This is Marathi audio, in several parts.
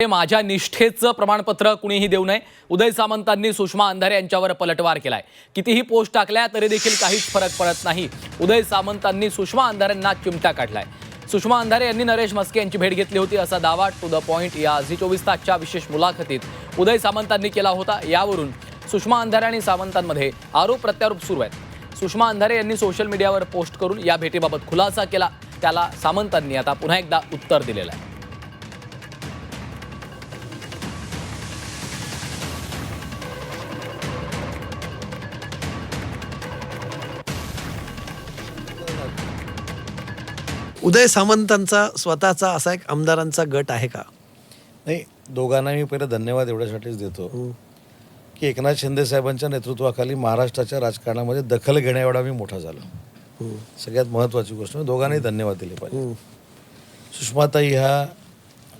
माझ्या निष्ठेचं प्रमाणपत्र कुणीही देऊ नये. उदय सामंतांनी सुषमा अंधारे यांच्यावर पलटवार केलाय. कितीही पोस्ट टाकल्या तरी देखील काहीच फरक पडत नाही. उदय सामंतांनी सुषमा अंधारेंना चिमटा काढलाय. सुषमा अंधारे यांनी नरेश म्हस्के यांची भेट घेतली होती असा दावा टू द पॉइंट या झी 24 तासच्या विशेष मुलाखतीत उदय सामंतांनी केला होता. यावरून सुषमा अंधारे आणि सामंतांमध्ये आरोप प्रत्यारोप सुरू आहेत. सुषमा अंधारे यांनी सोशल मीडियावर पोस्ट करून या भेटीबाबत खुलासा केला. त्याला सामंतांनी आता पुन्हा एकदा उत्तर दिलेलं आहे. उदय सामंतांचा स्वतःचा असा एक आमदारांचा गट आहे का? नाही, दोघांना मी पहिले धन्यवाद एवढ्यासाठीच देतो की एकनाथ शिंदे साहेबांच्या नेतृत्वाखाली महाराष्ट्राच्या राजकारणामध्ये दखल घेण्या एवढा मी मोठा झालो. सगळ्यात महत्त्वाची गोष्ट दोघांनाही धन्यवाद दिले पाहिजे. सुषमाताई ह्या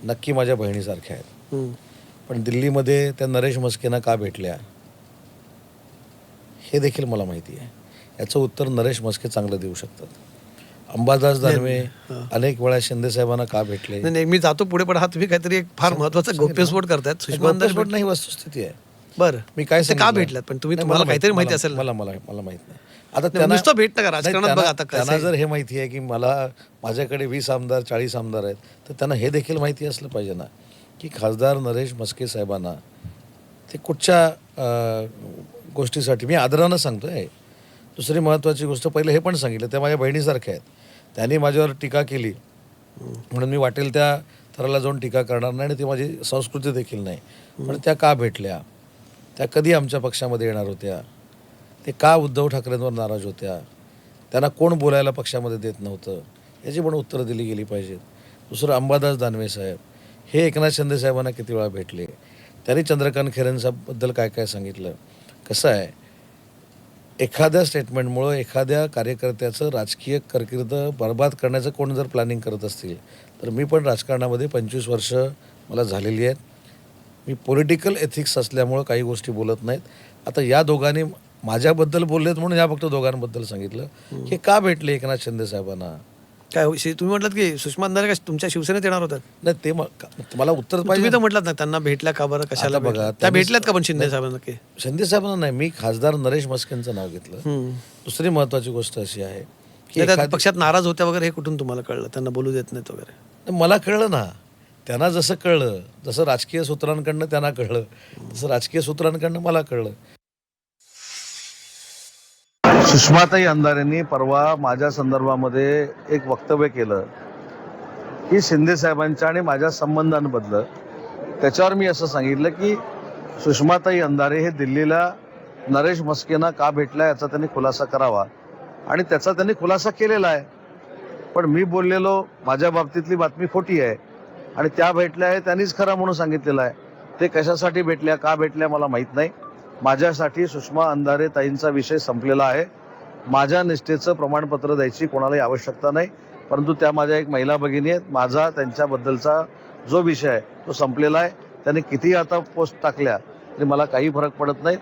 नक्की माझ्या बहिणीसारख्या आहेत, पण दिल्लीमध्ये त्या नरेश म्हस्केंना का भेटल्या हे देखील मला माहिती आहे. याचं उत्तर नरेश म्हस्के चांगलं देऊ शकतात. अंबादास दानवे अनेक वेळा शिंदे साहेबांना का भेटले? नाही, मी जातो पुढे, पण हा तुम्ही काहीतरी एक फार महत्वाचा गोप्यस्फोट करतायत. सुषमा अंधारे नाही, वस्तुस्थिती आहे. बरं, मी काय का भेटलात? पण तुम्हाला काहीतरी माहिती असेल. मला माहित नाही. आता त्यांना नुसतं भेटणं का राजकारणात बघा, आता त्यांना जर हे माहिती आहे की माझ्याकडे 20 आमदार 40 आमदार आहेत, तर त्यांना हे देखील माहिती असलं पाहिजे ना की खासदार नरेश म्हस्के साहेबांना ते कुठच्या गोष्टीसाठी मी आदरानं सांगतोय. दुसरी महत्त्वाची गोष्ट, पहिलं हे पण सांगितलं, त्या माझ्या बहिणीसारख्या आहेत. त्यांनी माझ्यावर टीका केली म्हणून मी वाटेल त्या थराला जाऊन टीका करणार नाही, आणि ती माझी संस्कृती देखील नाही. पण त्या का भेटल्या? त्या कधी आमच्या पक्षामध्ये येणार होत्या? ते का उद्धव ठाकरेंवर नाराज होत्या? त्यांना कोण बोलायला पक्षामध्ये देत नव्हतं? याची पण उत्तरं दिली गेली पाहिजेत. दुसरं, अंबादास दानवे साहेब हे एकनाथ शिंदे साहेबांना किती वेळा भेटले? त्यांनी चंद्रकांत खैरेंबद्दल काय काय सांगितलं? कसं आहे, एखाद्या स्टेटमेंटमुळं एखाद्या कार्यकर्त्याचं राजकीय कारकीर्द बरबाद करण्याचं कोण जर प्लॅनिंग करत असतील, तर मी पण राजकारणामध्ये 25 वर्ष मला झालेली आहेत. मी पॉलिटिकल एथिक्स असल्यामुळं काही गोष्टी बोलत नाहीत. आता या दोघांनी माझ्याबद्दल बोललेत म्हणून या फक्त दोघांबद्दल सांगितलं की का भेटले एकनाथ शिंदे साहेबांना. काय तुम्ही म्हटलात की सुषमा अंधारे तुमच्या शिवसेनेत येणार होतात? नाही, ते मला उत्तर पाहिजे. तुम्ही तर म्हटलात ना त्यांना भेटल्या का बरं, कशाला बघा त्या भेटल्यात का? पण शिंदे साहेबांना शिंदे साहेबांना नाही, मी खासदार नरेश म्हस्केंचं नाव घेतलं. दुसरी महत्त्वाची गोष्ट अशी आहे की पक्षात नाराज होत्या वगैरे, हे कुठून तुम्हाला कळलं? त्यांना बोलू देत नाहीत वगैरे? मला कळलं ना, त्यांना जसं कळलं, जसं राजकीय सूत्रांकडनं त्यांना कळलं, तसं राजकीय सूत्रांकडनं मला कळलं. सुषमाताई अंधारेंनी परवा माझ्या संदर्भामध्ये एक वक्तव्य केलं की शिंदे साहेबांच्या आणि माझ्या संबंधांबद्दल. त्याच्यावर मी असं सांगितलं की सुषमाताई अंधारे हे दिल्लीला नरेश म्हस्केंना का भेटला याचा त्यांनी खुलासा करावा, आणि त्याचा त्यांनी खुलासा केलेला आहे. पण मी बोललेलो माझ्या बाबतीतली बातमी खोटी आहे, आणि त्या भेटल्या आहे त्यांनीच खरं म्हणून सांगितलेलं आहे. ते कशासाठी भेटल्या, का भेटल्या मला माहीत नाही. माझ्यासाठी सुषमा अंधारे ताईंचा विषय संपलेला आहे. माझ्या निष्ठेचं प्रमाणपत्र द्यायची कोणालाही आवश्यकता नाही, परंतु त्या माझ्या एक महिला भगिनी आहेत. माझा त्यांच्याबद्दलचा जो विषय आहे तो संपलेला आहे. त्यांनी कितीही आता पोस्ट टाकल्या तरी मला काही फरक पडत नाही.